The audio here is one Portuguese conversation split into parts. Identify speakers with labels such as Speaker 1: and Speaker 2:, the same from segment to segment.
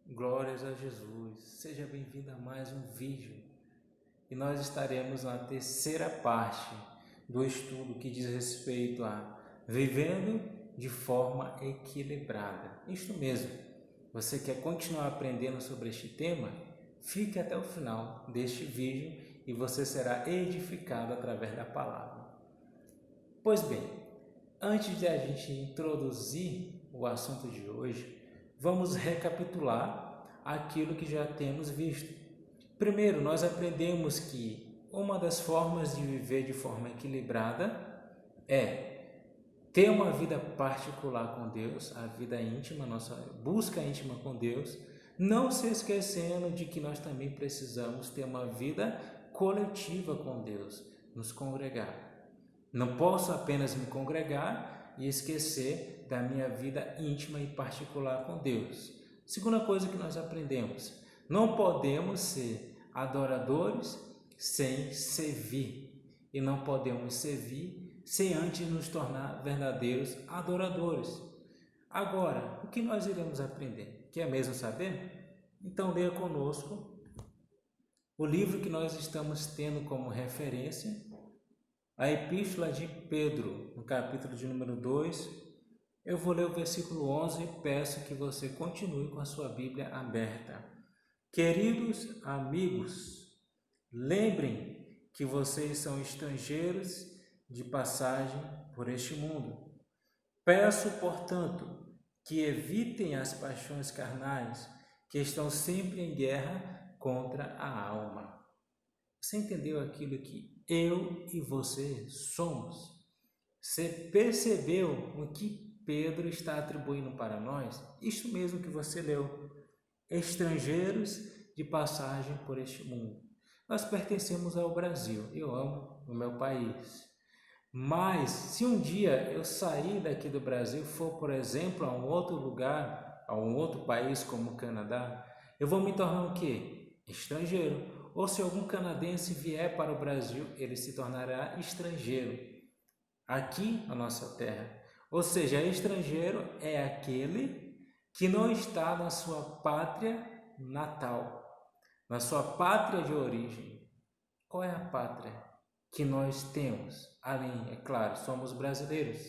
Speaker 1: Glórias a Jesus. Seja bem-vindo a mais um vídeo. E nós estaremos na terceira parte do estudo que diz respeito a vivendo de forma equilibrada. Isto mesmo. Você quer continuar aprendendo sobre este tema? Fique até o final deste vídeo e você será edificado através da palavra. Pois bem, antes de a gente introduzir o assunto de hoje, vamos recapitular aquilo que já temos visto. Primeiro, nós aprendemos que uma das formas de viver de forma equilibrada é ter uma vida particular com Deus, a vida íntima, nossa busca íntima com Deus, não se esquecendo de que nós também precisamos ter uma vida coletiva com Deus, nos congregar. Não posso apenas me congregar e esquecer da minha vida íntima e particular com Deus. Segunda coisa que nós aprendemos: não podemos ser adoradores sem servir, e não podemos servir sem antes nos tornar verdadeiros adoradores. Agora, o que nós iremos aprender? Quer mesmo saber? Então leia conosco o livro que nós estamos tendo como referência, a Epístola de Pedro, no capítulo de número 2, eu vou ler o versículo 11 e peço que você continue com a sua Bíblia aberta. Queridos amigos, lembrem que vocês são estrangeiros de passagem por este mundo. Peço, portanto, que evitem as paixões carnais que estão sempre em guerra contra a alma. Você entendeu aquilo que eu e você somos? Você percebeu o que Pedro está atribuindo para nós? Isto mesmo que você leu: estrangeiros de passagem por este mundo. Nós pertencemos ao Brasil, eu amo o meu país. Mas se um dia eu sair daqui do Brasil, for, por exemplo, a um outro lugar, a um outro país como o Canadá, eu vou me tornar o quê? Estrangeiro. Ou se algum canadense vier para o Brasil, ele se tornará estrangeiro aqui na nossa terra. Ou seja, estrangeiro é aquele que não está na sua pátria natal, na sua pátria de origem. Qual é a pátria que nós temos? Além, é claro, somos brasileiros.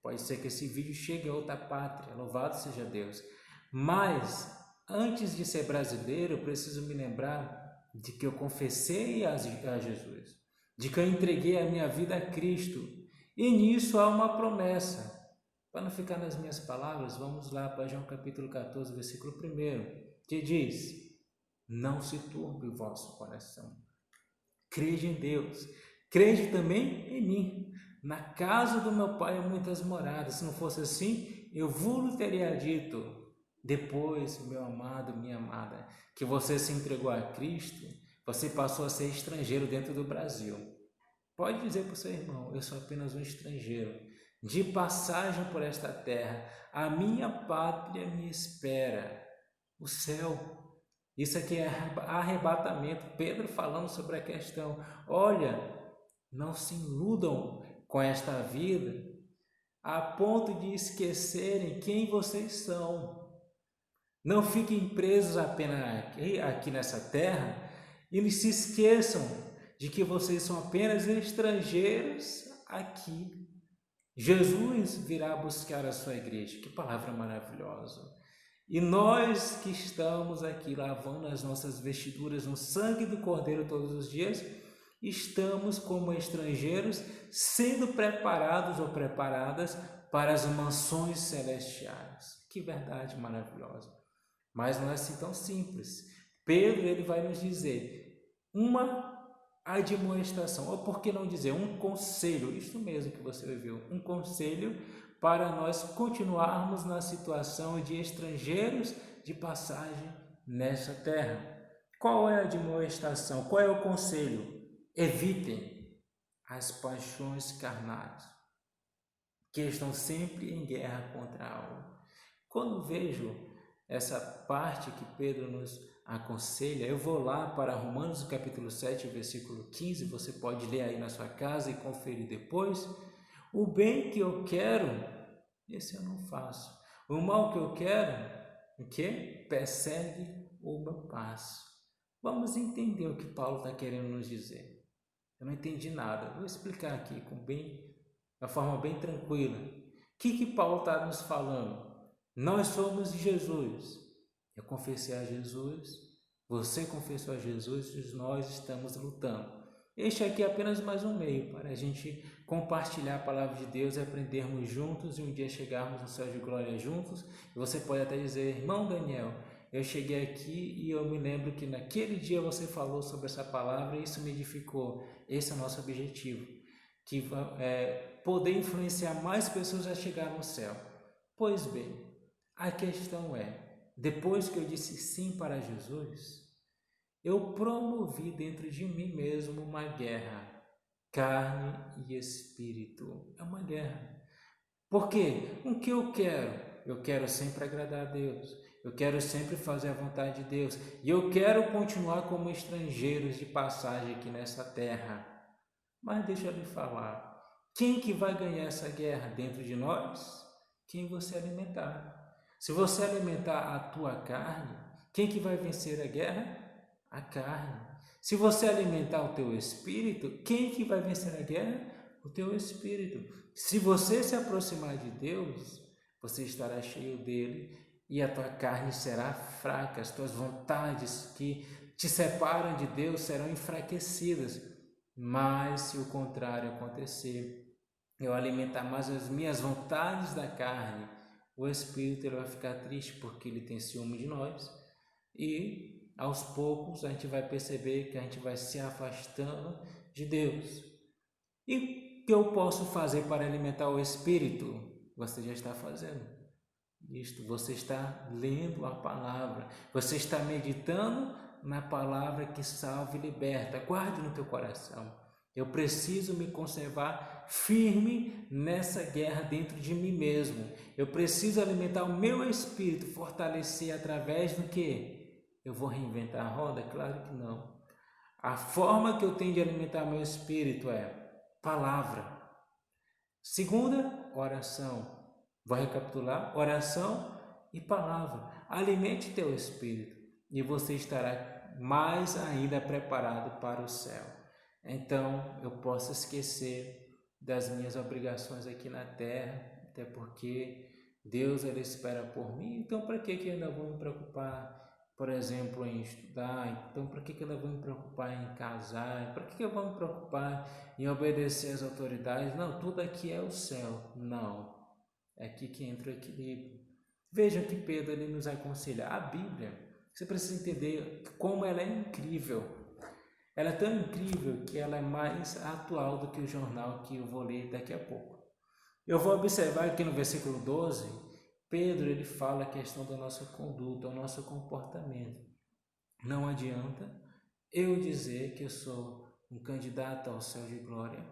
Speaker 1: Pode ser que esse vídeo chegue a outra pátria, louvado seja Deus. Mas, antes de ser brasileiro, eu preciso me lembrar de que eu confessei a Jesus, de que eu entreguei a minha vida a Cristo. E nisso há uma promessa. Para não ficar nas minhas palavras, vamos lá para João capítulo 14, versículo 1, que diz: não se turbe o vosso coração. Crede em Deus, crede também em mim. Na casa do meu pai há muitas moradas. Se não fosse assim, eu vos teria dito: depois, meu amado, minha amada, que você se entregou a Cristo, você passou a ser estrangeiro dentro do Brasil. Pode dizer para o seu irmão: eu sou apenas um estrangeiro, de passagem por esta terra. A minha pátria me espera, o céu. Isso aqui é arrebatamento. Pedro falando sobre a questão: olha, não se iludam com esta vida a ponto de esquecerem quem vocês são. Não fiquem presos apenas aqui nessa terra e se esqueçam de que vocês são apenas estrangeiros aqui. Jesus virá buscar a sua igreja. Que palavra maravilhosa! E nós que estamos aqui lavando as nossas vestiduras no sangue do Cordeiro todos os dias, estamos como estrangeiros sendo preparados ou preparadas para as mansões celestiais. Que verdade maravilhosa! Mas não é assim tão simples. Pedro ele vai nos dizer uma admoestação, ou por que não dizer um conselho, isto mesmo que você ouviu, um conselho para nós continuarmos na situação de estrangeiros de passagem nessa terra. Qual é a admoestação? Qual é o conselho? Evitem as paixões carnais, que estão sempre em guerra contra a alma. Quando vejo essa parte que Pedro nos aconselha, eu vou lá para Romanos capítulo 7, versículo 15, você pode ler aí na sua casa e conferir depois. O bem que eu quero, esse eu não faço. O mal que eu quero, o quê? Persegue o meu passo. Vamos entender o que Paulo está querendo nos dizer. Eu não entendi nada. Vou explicar aqui de uma forma bem tranquila. O que Paulo está nos falando? Nós somos de Jesus. Eu confessei a Jesus, você confessou a Jesus e nós estamos lutando. Este aqui é apenas mais um meio para a gente compartilhar a palavra de Deus e aprendermos juntos e um dia chegarmos no céu de glória juntos. E você pode até dizer, irmão Daniel, eu cheguei aqui e eu me lembro que naquele dia você falou sobre essa palavra e isso me edificou. Esse é o nosso objetivo, que é poder influenciar mais pessoas a chegar no céu. Pois bem, a questão é, depois que eu disse sim para Jesus, eu promovi dentro de mim mesmo uma guerra, carne e espírito. É uma guerra. Por quê? O que eu quero? Eu quero sempre agradar a Deus. Eu quero sempre fazer a vontade de Deus. E eu quero continuar como estrangeiros de passagem aqui nessa terra. Mas deixa eu lhe falar. Quem que vai ganhar essa guerra dentro de nós? Quem você alimentar. Se você alimentar a tua carne, quem que vai vencer a guerra? A carne. Se você alimentar o teu espírito, quem que vai vencer a guerra? O teu espírito. Se você se aproximar de Deus, você estará cheio dele e a tua carne será fraca, as tuas vontades que te separam de Deus serão enfraquecidas. Mas se o contrário acontecer, eu alimentar mais as minhas vontades da carne, o espírito ele vai ficar triste porque ele tem ciúme de nós e aos poucos a gente vai perceber que a gente vai se afastando de Deus. E o que eu posso fazer para alimentar o espírito? Você já está fazendo isto, você está lendo a palavra, você está meditando na palavra que salva e liberta. Guarde no teu coração. Eu preciso me conservar firme nessa guerra dentro de mim mesmo. Eu preciso alimentar o meu espírito, fortalecer através do quê? Eu vou reinventar a roda? Claro que não. A forma que eu tenho de alimentar meu espírito é palavra. Segunda, oração. Vou recapitular: oração e palavra. Alimente teu espírito e você estará mais ainda preparado para o céu. Então eu posso esquecer das minhas obrigações aqui na terra, até porque Deus ele espera por mim. Então para que eu ainda vou me preocupar, por exemplo, em estudar? Então para que eu ainda vou me preocupar em casar? Para que eu vou me preocupar em obedecer às autoridades? Não, tudo aqui é o céu. Não. É aqui que entra o equilíbrio. Vejam que Pedro ele nos aconselha. A Bíblia, você precisa entender como ela é incrível. Ela é tão incrível que ela é mais atual do que o jornal que eu vou ler daqui a pouco. Eu vou observar aqui no versículo 12, Pedro ele fala a questão da nossa conduta, o nosso comportamento. Não adianta eu dizer que eu sou um candidato ao céu de glória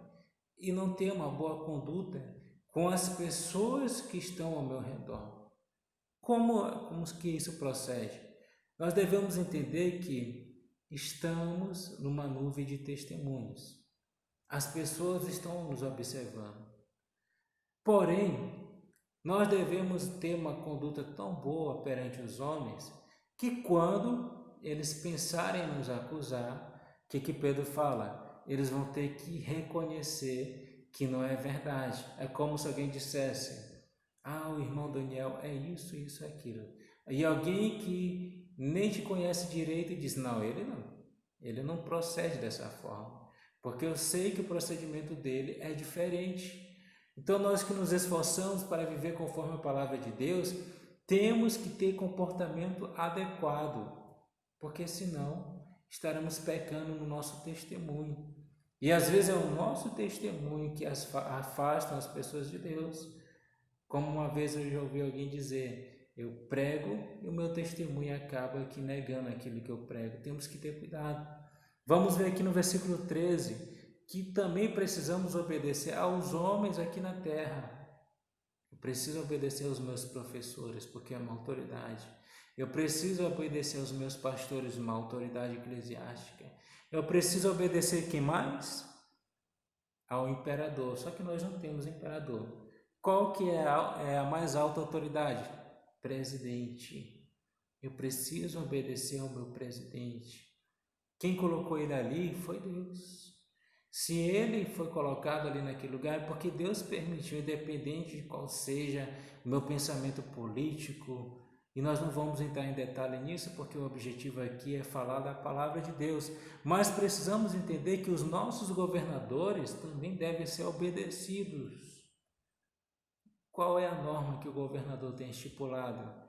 Speaker 1: e não ter uma boa conduta com as pessoas que estão ao meu redor. Como que isso procede? Nós devemos entender que estamos numa nuvem de testemunhos. As pessoas estão nos observando. Porém, nós devemos ter uma conduta tão boa perante os homens que quando eles pensarem em nos acusar, o que Pedro fala? Eles vão ter que reconhecer que não é verdade. É como se alguém dissesse: o irmão Daniel é isso, isso, aquilo. E alguém que nem te conhece direito diz: não, ele não procede dessa forma, porque eu sei que o procedimento dele é diferente. Então nós que nos esforçamos para viver conforme a palavra de Deus, temos que ter comportamento adequado, porque senão estaremos pecando no nosso testemunho. E às vezes é o nosso testemunho que afasta as pessoas de Deus. Como uma vez eu já ouvi alguém dizer: eu prego e o meu testemunho acaba aqui negando aquilo que eu prego. Temos que ter cuidado. Vamos ver aqui no versículo 13, que também precisamos obedecer aos homens aqui na terra. Eu preciso obedecer aos meus professores, porque é uma autoridade. Eu preciso obedecer aos meus pastores, uma autoridade eclesiástica. Eu preciso obedecer quem mais? Ao imperador. Só que nós não temos imperador. Qual que é a mais alta autoridade? Presidente. Eu preciso obedecer ao meu presidente. Quem colocou ele ali foi Deus. Se ele foi colocado ali naquele lugar, é porque Deus permitiu, independente de qual seja o meu pensamento político, e nós não vamos entrar em detalhe nisso, porque o objetivo aqui é falar da palavra de Deus, mas precisamos entender que os nossos governadores também devem ser obedecidos. Qual é a norma que o governador tem estipulado?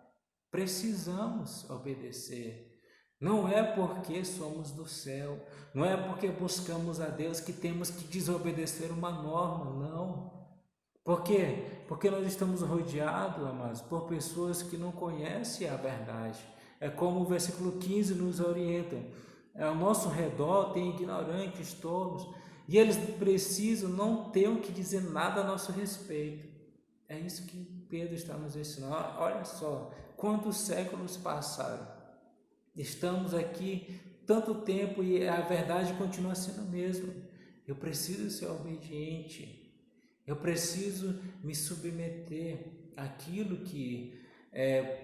Speaker 1: Precisamos obedecer. Não é porque somos do céu, não é porque buscamos a Deus que temos que desobedecer uma norma, não. Por quê? Porque nós estamos rodeados, amados, por pessoas que não conhecem a verdade. É como o versículo 15 nos orienta. Ao nosso redor tem ignorantes, tolos, e eles precisam, não ter o que dizer nada a nosso respeito. É isso que Pedro está nos ensinando. Olha só, quantos séculos passaram. Estamos aqui tanto tempo e a verdade continua sendo a mesma. Eu preciso ser obediente. Eu preciso me submeter àquilo que,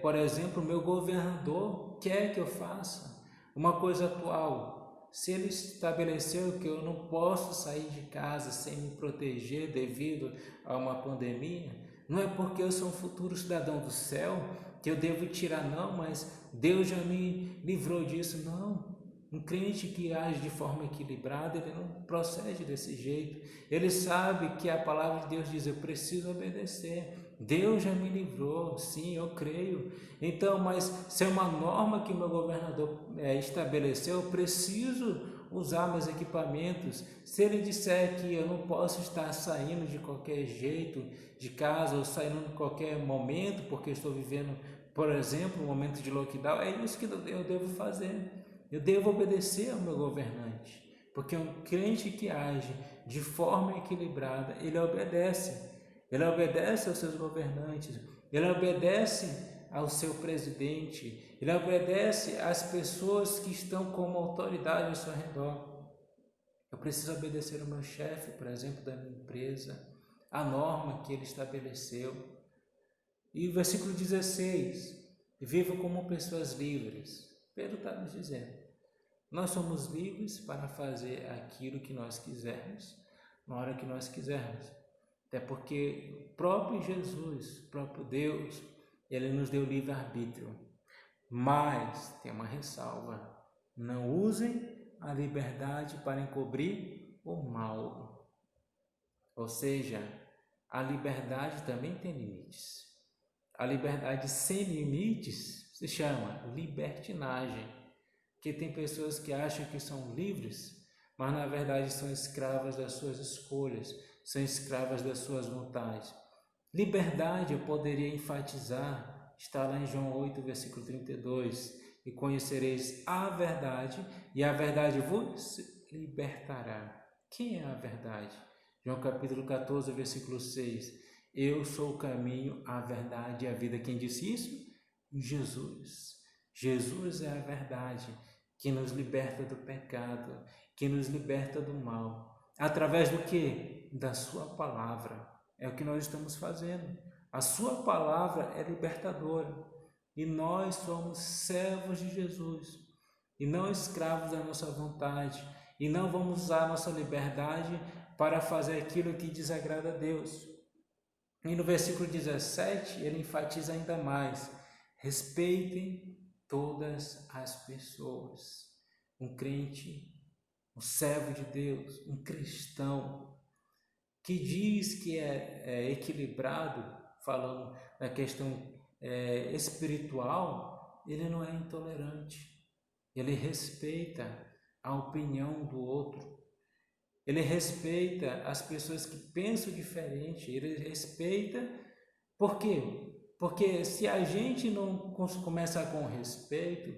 Speaker 1: por exemplo, o meu governador quer que eu faça. Uma coisa atual, se ele estabeleceu que eu não posso sair de casa sem me proteger devido a uma pandemia, não é porque eu sou um futuro cidadão do céu que eu devo tirar, não, mas Deus já me livrou disso, não. Um crente que age de forma equilibrada, ele não procede desse jeito. Ele sabe que a palavra de Deus diz, eu preciso obedecer. Deus já me livrou, sim, eu creio. Então, mas se é uma norma que meu governador estabeleceu, eu preciso usar meus equipamentos. Se ele disser que eu não posso estar saindo de qualquer jeito de casa ou saindo em qualquer momento, porque estou vivendo, por exemplo, um momento de lockdown, é isso que eu devo fazer. Eu devo obedecer ao meu governante, porque um crente que age de forma equilibrada, ele obedece aos seus governantes, ele obedece ao seu presidente, ele obedece às pessoas que estão como autoridade ao seu redor. Eu preciso obedecer ao meu chefe, por exemplo, da minha empresa, a norma que ele estabeleceu. E o versículo 16, viva como pessoas livres. Pedro está nos dizendo, nós somos livres para fazer aquilo que nós quisermos, na hora que nós quisermos. Até porque o próprio Jesus, o próprio Deus, ele nos deu livre-arbítrio. Mas tem uma ressalva, não usem a liberdade para encobrir o mal. Ou seja, a liberdade também tem limites. A liberdade sem limites se chama libertinagem, que tem pessoas que acham que são livres, mas na verdade são escravas das suas escolhas, são escravas das suas vontades. Liberdade, eu poderia enfatizar, está lá em João 8, versículo 32, e conhecereis a verdade, e a verdade vos libertará. Quem é a verdade? João capítulo 14, versículo 6, eu sou o caminho, a verdade e a vida. Quem disse isso? Jesus. Jesus é a verdade que nos liberta do pecado, que nos liberta do mal. Através do quê? Da sua palavra. É o que nós estamos fazendo. A sua palavra é libertadora. E nós somos servos de Jesus. E não escravos da nossa vontade. E não vamos usar a nossa liberdade para fazer aquilo que desagrada a Deus. E no versículo 17, ele enfatiza ainda mais. Respeitem todas as pessoas. Um crente, um servo de Deus, um cristão que diz que é equilibrado, falando na questão espiritual, ele não é intolerante. Ele respeita a opinião do outro. Ele respeita as pessoas que pensam diferente. Ele respeita. Por quê? Porque se a gente não começar com respeito,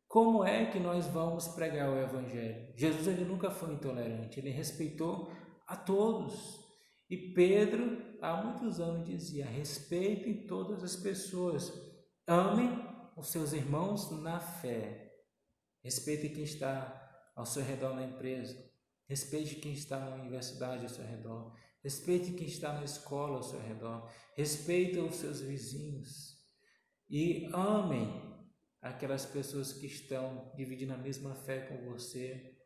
Speaker 1: como é que nós vamos pregar o Evangelho? Jesus ele nunca foi intolerante, ele respeitou a todos. E Pedro, há muitos anos, dizia, respeitem todas as pessoas, amem os seus irmãos na fé, respeitem quem está ao seu redor na empresa, respeite quem está na universidade ao seu redor, respeite quem está na escola ao seu redor, respeite os seus vizinhos e amem aquelas pessoas que estão dividindo a mesma fé com você.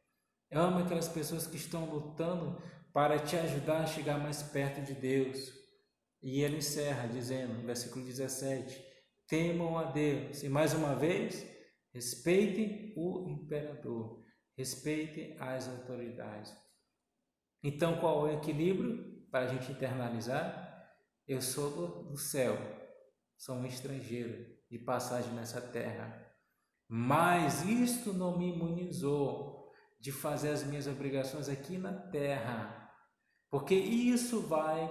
Speaker 1: Ama aquelas pessoas que estão lutando para te ajudar a chegar mais perto de Deus. E ele encerra dizendo, no versículo 17, temam a Deus. E mais uma vez, respeitem o imperador, respeitem as autoridades. Então, qual é o equilíbrio para a gente internalizar? Eu sou do céu, sou um estrangeiro de passagem nessa terra, mas isto não me imunizou de fazer as minhas obrigações aqui na terra, porque isso vai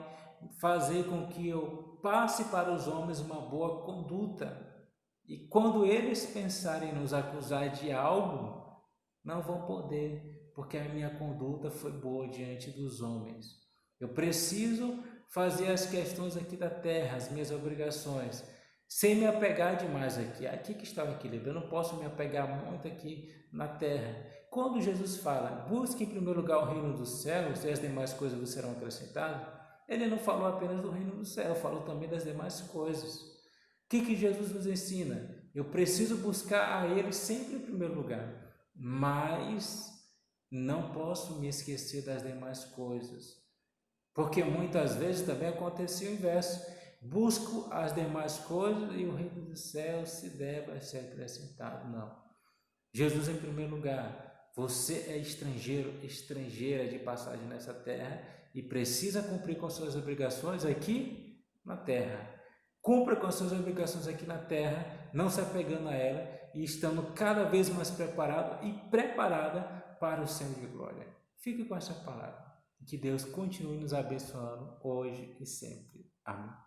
Speaker 1: fazer com que eu passe para os homens uma boa conduta, e quando eles pensarem nos acusar de algo, não vão poder, porque a minha conduta foi boa diante dos homens. Eu preciso fazer as questões aqui da terra, as minhas obrigações, sem me apegar demais aqui. Aqui que está o equilíbrio. Eu não posso me apegar muito aqui na terra. Quando Jesus fala, busque em primeiro lugar o reino dos céus e as demais coisas vos serão acrescentadas, ele não falou apenas do reino do céu, falou também das demais coisas. O que Jesus nos ensina? Eu preciso buscar a Ele sempre em primeiro lugar, mas não posso me esquecer das demais coisas. Porque muitas vezes também acontecia o inverso. Busco as demais coisas e o reino dos céus se deve ser acrescentado. Não. Jesus em primeiro lugar. Você é estrangeiro, estrangeira de passagem nessa terra e precisa cumprir com suas obrigações aqui na terra. Cumpra com suas obrigações aqui na terra, não se apegando a ela e estando cada vez mais preparado e preparada para o céu de glória. Fique com essa palavra. Que Deus continue nos abençoando hoje e sempre. Amém.